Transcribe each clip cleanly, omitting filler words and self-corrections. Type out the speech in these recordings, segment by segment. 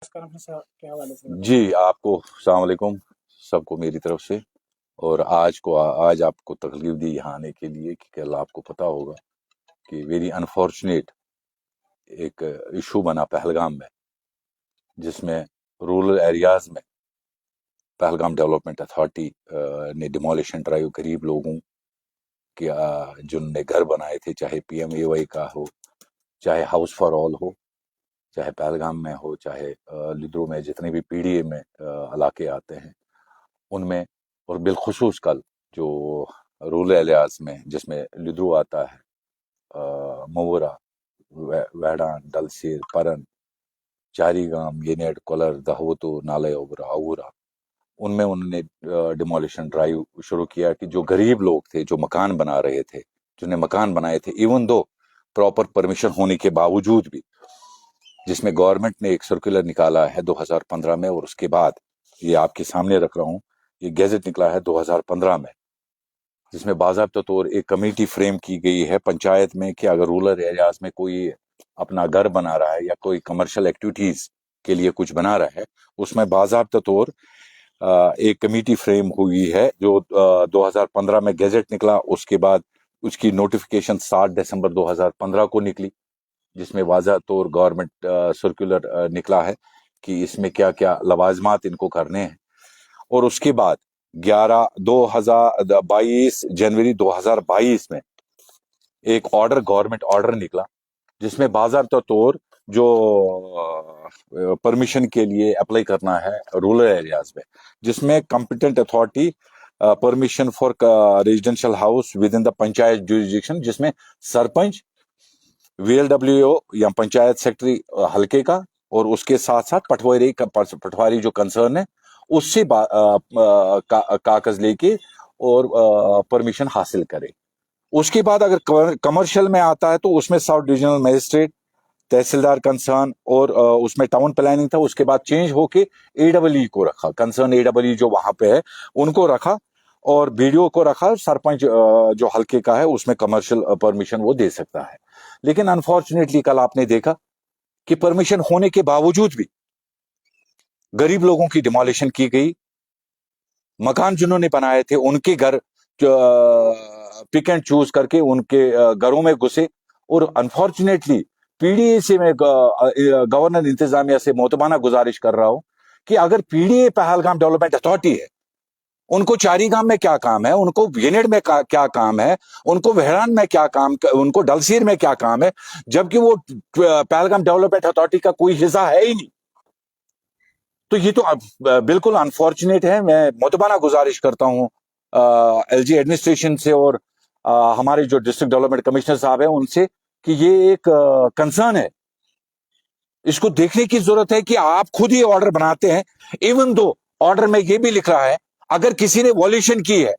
Press conference के हवाले से बताएं। जी, आपको अस्सलाम वालेकुम सबको मेरी तरफ से। और आज आपको तकलीफ दी यहाँ आने के लिए कि कल आपको पता होगा कि वेरी अनफॉर्चुनेट एक इशू बना पहलगाम में, जिसमें रूरल एरियाज में पहलगाम डेवलपमेंट अथॉरिटी ने डिमोलिशन ड्राइव गरीब लोगों के जिनने घर बनाए थे, चाहे PMAY का हो, चाहे हाउस फॉर ऑल हो, चाहे पहलगाम में हो, चाहे लिद्रो में, जितने भी PDA में इलाके आते हैं उनमें, और बिलखुसूस कल जो रूरल एरियाज में जिसमें लिद्रो आता है, मवोरा, वेडान, डलसीर, परन, चारीगाम, येनेड, कोलर, दहवतो, नाले ओबरा, अवूरा, उनमें उन्होंने डिमोलिशन ड्राइव शुरू किया कि जो गरीब लोग थे, जो मकान बना रहे थे, जिन्हें मकान बनाए थे, इवन दो प्रॉपर परमिशन होने के बावजूद भी, जिसमें गवर्नमेंट ने एक सर्कुलर निकाला है 2015 में, और उसके बाद ये आपके सामने रख रहा हूँ, ये गैजेट निकला है 2015 में, जिसमें बाज़ाब्ता तौर एक कमेटी फ्रेम की गई है पंचायत में कि अगर रूरल एरियाज में कोई अपना घर बना रहा है या कोई कमर्शियल एक्टिविटीज के लिए कुछ बना रहा है, उसमें बाज़ाब्ता तौर एक कमेटी फ्रेम हुई है जो 2015 में गैजेट निकला। उसके बाद उसकी नोटिफिकेशन 7 दिसंबर 2015 को निकली, जिसमें वाज़ा तौर गवर्नमेंट सर्कुलर निकला है कि इसमें क्या क्या लवाजमात इनको करने हैं। और उसके बाद 22 जनवरी 2022 में एक ऑर्डर, गवर्नमेंट ऑर्डर निकला, जिसमें बाज़ाब्ता तौर जो परमिशन के लिए अप्लाई करना है रूरल एरियाज में, जिसमें competent authority permission for residential house with in the panchayat jurisdiction, जिसमें सरपंच, VLWO या पंचायत सेक्रेटरी हल्के का, और उसके साथ साथ पटवारी जो कंसर्न है उससे कागज लेके और परमिशन हासिल करे। उसके बाद अगर कमर्शियल में आता है तो उसमें सब डिविजनल मजिस्ट्रेट, तहसीलदार कंसर्न, और उसमें टाउन प्लानिंग था। उसके बाद चेंज होके AEE को रखा, कंसर्न AEE जो वहां पे है उनको रखा, और BDO को रखा। सरपंच जो हल्के का है उसमें कमर्शियल परमिशन वो दे सकता है। लेकिन अनफॉर्चुनेटली कल आपने देखा कि परमिशन होने के बावजूद भी गरीब लोगों की डिमोलिशन की गई। मकान जिन्होंने बनाए थे उनके घर पिक एंड चूज करके उनके घरों में घुसे। और अनफॉर्चुनेटली PDA से मैं गवर्नर इंतजामिया से मोतबाना गुजारिश कर रहा हूं कि अगर PDA पहलगाम डेवलपमेंट अथॉरिटी है, उनको चारीगाम में क्या काम है, उनको येनेड में क्या काम है, उनको वेहरान में क्या काम, उनको डलसीर में क्या काम है, जबकि वो पहलगाम डेवलपमेंट अथॉरिटी का कोई हिस्सा है ही नहीं। तो ये तो बिल्कुल अनफॉर्चुनेट है। मैं मुतबाना गुजारिश करता हूं LG एडमिनिस्ट्रेशन से और हमारे जो डिस्ट्रिक्ट डेवलपमेंट कमिश्नर साहब हैं उनसे कि ये एक कंसर्न है, इसको देखने की जरूरत है कि आप खुद ही ऑर्डर बनाते हैं। इवन दो ऑर्डर में ये भी लिख रहा है अगर किसी ने वॉल्यूशन की है,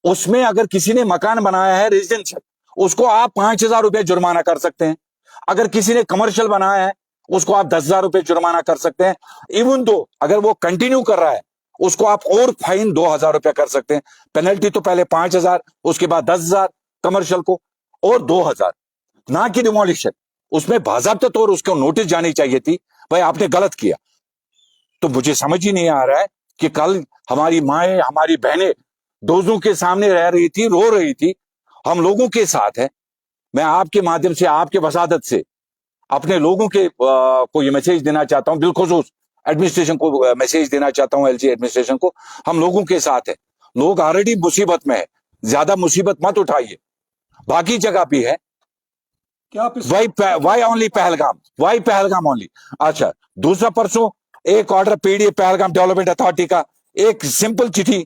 उसमें अगर किसी ने मकान बनाया है रेजिडेंशियल, उसको आप 5,000 रुपए जुर्माना कर सकते हैं। अगर किसी ने कमर्शियल बनाया है उसको आप 10,000 रुपए जुर्माना कर सकते हैं। इवन दो अगर वो कंटिन्यू कर रहा है उसको आप और फाइन 2,000 रुपए कर सकते हैं। पेनल्टी तो पहले 5,000, उसके बाद 10,000 कमर्शियल को, और 2,000 ना कि डिमोलिशन। उसमें बाज़ाब्ता तौर उसको नोटिस जानी चाहिए थी, भाई आपने गलत किया। तो मुझे समझ ही नहीं आ रहा है कि कल हमारी माएं, हमारी बहनें दोजों के सामने रह रही थी, रो रही थी, हम लोगों के साथ है। मैं आपके माध्यम से, आपके वसादत से अपने लोगों के को ये मैसेज देना चाहता हूं, बिलखुसूस एडमिनिस्ट्रेशन को मैसेज देना चाहता हूं, LG एडमिनिस्ट्रेशन को, हम लोगों के साथ है। लोग ऑलरेडी मुसीबत में है, ज्यादा मुसीबत मत उठाइए, बाकी जगह भी है। क्या आप why only Pahalgam, why Pahalgam only? अच्छा, दूसरा परसों एक order PDA Pahalgam development authority का, एक सिंपल चिट्ठी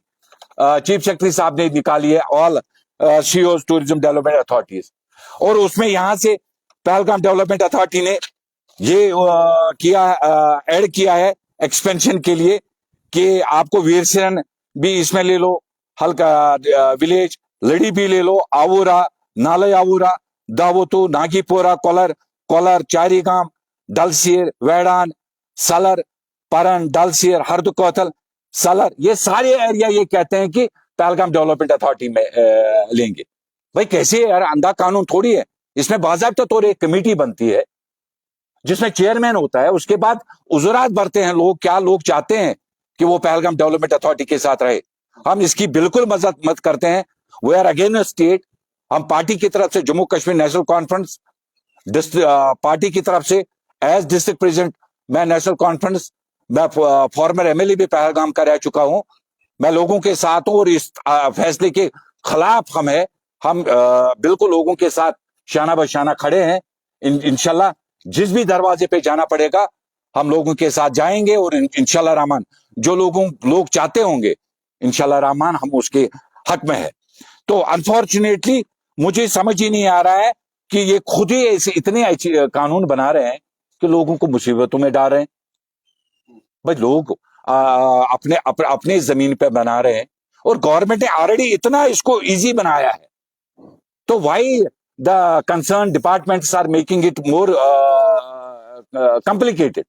चीफ सेक्रेटरी साहब ने निकाली है all CEOs tourism development authorities, और उसमें यहां से पहलगाम डेवलपमेंट अथॉरिटी ने ये ऐड किया है एक्सपेंशन के लिए कि आपको वीरसेन भी इसमें ले लो, हल्का विलेज लड़ी भी ले लो, आवूरा, नाले आवूरा, दावोतू, नागीपोरा, कोलर, चारीगाम, डलसीर, वेडान, सलर, परन, डलसीर, हरद कोतल, सलर, ये सारे एरिया ये कहते हैं कि पहलगाम डेवलपमेंट अथॉरिटी में लेंगे। भाई कैसे यार, अंधा कानून थोड़ी है। इसमें बाज़ाब्ता तौर एक कमेटी बनती है जिसमें चेयरमैन होता है, उसके बाद उजुरात भरते हैं लोग, क्या लोग चाहते हैं कि वो पहलगाम डेवलपमेंट अथॉरिटी के साथ रहे। हम इसकी बिल्कुल मदद मत करते हैं। We are against state. हम पार्टी की तरफ से, Jammu Kashmir National Conference party की तरफ से एज डिस्ट्रिक्ट प्रेसिडेंट, मैं नेशनल कॉन्फ्रेंस, मैं फॉर्मर एमएलए भी पहलगाम का रह चुका हूं। मैं लोगों के साथ हूं और इस फैसले के खिलाफ हम है। हम बिल्कुल लोगों के साथ शाना बशाना खड़े हैं। इंशाल्लाह जिस भी दरवाजे पे जाना पड़ेगा हम लोगों के साथ जाएंगे और इंशाल्लाह रहमान जो लोग चाहते होंगे इंशाल्लाह रहमान हम उसके हक में है। तो अनफॉर्चुनेटली मुझे समझ ही नहीं आ रहा है कि ये खुद ही ऐसे इतने कानून बना रहे हैं कि लोगों को मुसीबतों में डाल रहे हैं। भाई लोग अपने जमीन पे बना रहे हैं और गवर्नमेंट ने ऑलरेडी इतना इसको इजी बनाया है, तो why the concern departments are making it more complicated.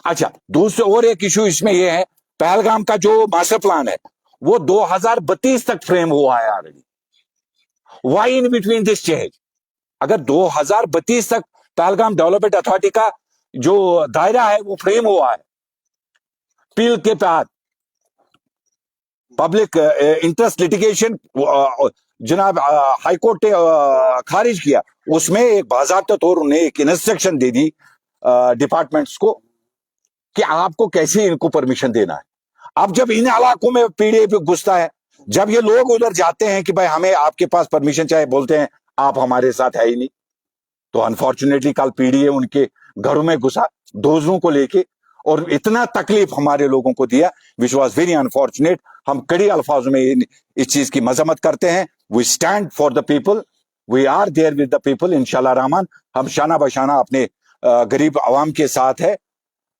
अच्छा, दूसरे और एक इशू इसमें यह है, पहलगाम का जो मास्टर प्लान है वो 2032 तक फ्रेम हुआ है already. Why in between this change? अगर 2032 तक पहलगाम डेवलपमेंट अथॉरिटी का जो दायरा है वो फ्रेम हुआ है, पील के बाद पब्लिक इंटरेस्ट लिटिगेशन जनाब हाईकोर्ट ने खारिज किया, उसमें एक बाज़ाब्ता तौर उन्हें एक इंस्ट्रक्शन दे दी डिपार्टमेंट्स को कि आपको कैसे इनको परमिशन देना है। अब जब इन इलाकों में पीडीए पे घुसता है, जब ये लोग उधर जाते हैं कि भाई हमें आपके पास परमिशन चाहिए, बोलते हैं आप हमारे साथ है ही नहीं, तो अनफॉर्चुनेटली कल पीडीए उनके घरों में घुसा दोजों को लेके और इतना तकलीफ हमारे लोगों को दिया, विच वॉज वेरी अनफॉर्चुनेट। हम कड़ी अल्फाजों में इस चीज की मजम्मत करते हैं। We stand for the people, we are there with the people. इंशाल्लाह रहमान हम शाना बशाना अपने गरीब आवाम के साथ है,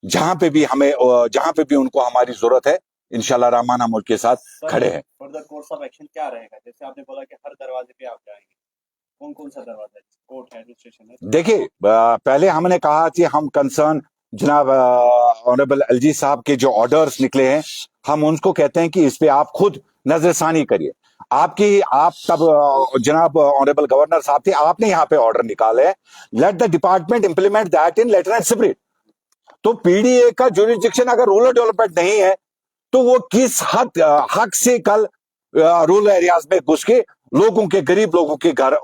जहां पे भी उनको हमारी जरूरत है इंशाल्लाह रहमान हम उनके साथ खड़े हैं। फर्दर कोर्स ऑफ एक्शन क्या रहेगा? जैसे आपने बोला कि हर दरवाजे पे आप जाएंगे, कौन कौन सा दरवाजा है? कोर्ट है, रजिस्ट्रेशन है? देखिए, पहले हमने कहा कि हम कंसर्न जनाब ऑनरेबल एलजी साहब के जो ऑर्डर्स निकले हैं, हम उनको कहते हैं कि इस पे आप खुद नजरसानी करिए। आप तब जनाब ऑनरेबल गवर्नर साहब थे, आपने यहाँ पे ऑर्डर निकाले हैं, let the department implement that in letter and spirit. तो पीडीए का जुरिडिक्शन अगर रूरल डेवलपमेंट नहीं है तो वो किस हक से कल रूरल एरियाज में घुस के लोगों के, गरीब लोगों के घर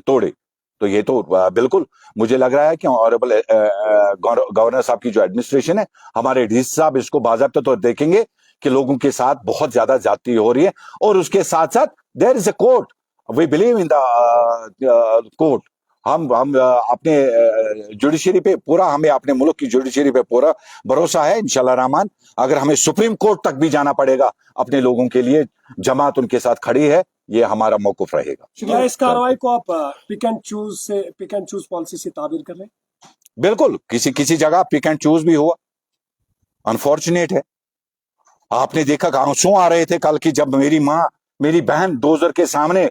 तोड़े? तो ये तो बिल्कुल मुझे लग रहा है कि ऑनरेबल गवर्नर साहब की जो एडमिनिस्ट्रेशन है, हमारे डीसी साहब इसको बाज़ाब्ता तौर देखेंगे कि लोगों के साथ बहुत ज्यादा ज्यादती हो रही है। और उसके साथ साथ there is a court, we believe in the court. हम अपने जुडिशरी पे पूरा, हमें अपने मुल्क की जुडिशरी पे पूरा भरोसा है इंशाल्लाह रहमान। अगर हमें सुप्रीम कोर्ट तक भी जाना पड़ेगा अपने लोगों के लिए, जमात उनके साथ खड़ी है, ये हमारा मौक़िफ़ रहेगा। क्या इस कार्रवाई को आप पिक एंड चूज पॉलिसी से ताबीर कर रहे हैं? बिल्कुल, किसी जगह पिक एंड चूज भी हुआ, अनफॉर्चुनेट है। आपने देखा कि आंसू आ रहे थे कल की, जब मेरी बहन डोजर के सामने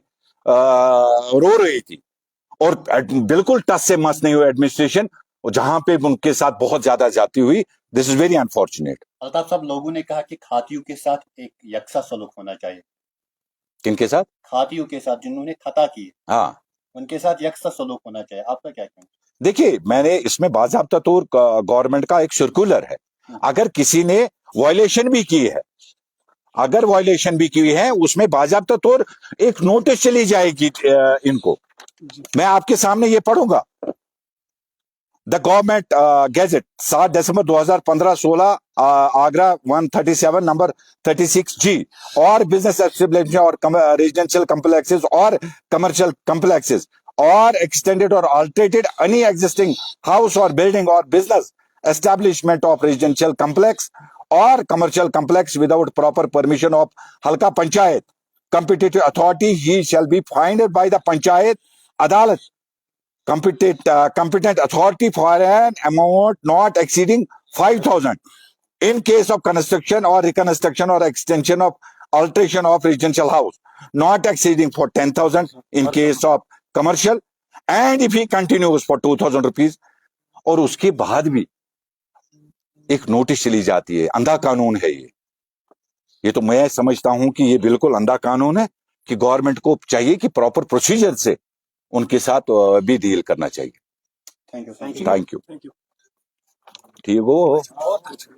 रो रही थी और बिल्कुल टस से मस नहीं हुई एडमिनिस्ट्रेशन, और जहां पे उनके साथ बहुत ज्यादा जाती हुई। This is very unfortunate. Altaf साहब, लोगों ने कहा कि खातियों के साथ एक यकसा सलूक होना चाहिए। किनके साथ? खातियों के साथ, जिन्होंने खता की, हाँ, उनके साथ यकसा सलूक होना चाहिए। आपका क्या कहना? देखिए, मैंने इसमें बाज़ाब्ता तौर गवर्नमेंट का एक सर्कुलर है, अगर किसी ने वायलेशन भी की है, उसमें बाज़ाब्ता तौर एक नोटिस चली जाएगी इनको। मैं आपके सामने ये पढ़ूंगा। The government gazette 7 December 2015-16 Agra 137 number 36G or business establishment or residential complexes or commercial complexes or extended or altered any existing house or building or business establishment of residential complex or commercial complex without proper permission of Halqa panchayat competitive authority, he shall be fined by the panchayat अदालत competent authority for an amount not exceeding 5,000 in case of construction or reconstruction or extension of alteration of residential house, not exceeding for 10,000 in case of commercial, and if he continues for 2,000 rupees। और उसके बाद भी एक notice चली जाती है। अंधा कानून है ये तो मैं समझता हूं कि ये बिल्कुल अंधा कानून है कि गवर्नमेंट को चाहिए कि प्रॉपर प्रोसीजर से उनके साथ भी डील करना चाहिए। Thank you thank you thank you ठीक हो बहुत अच्छा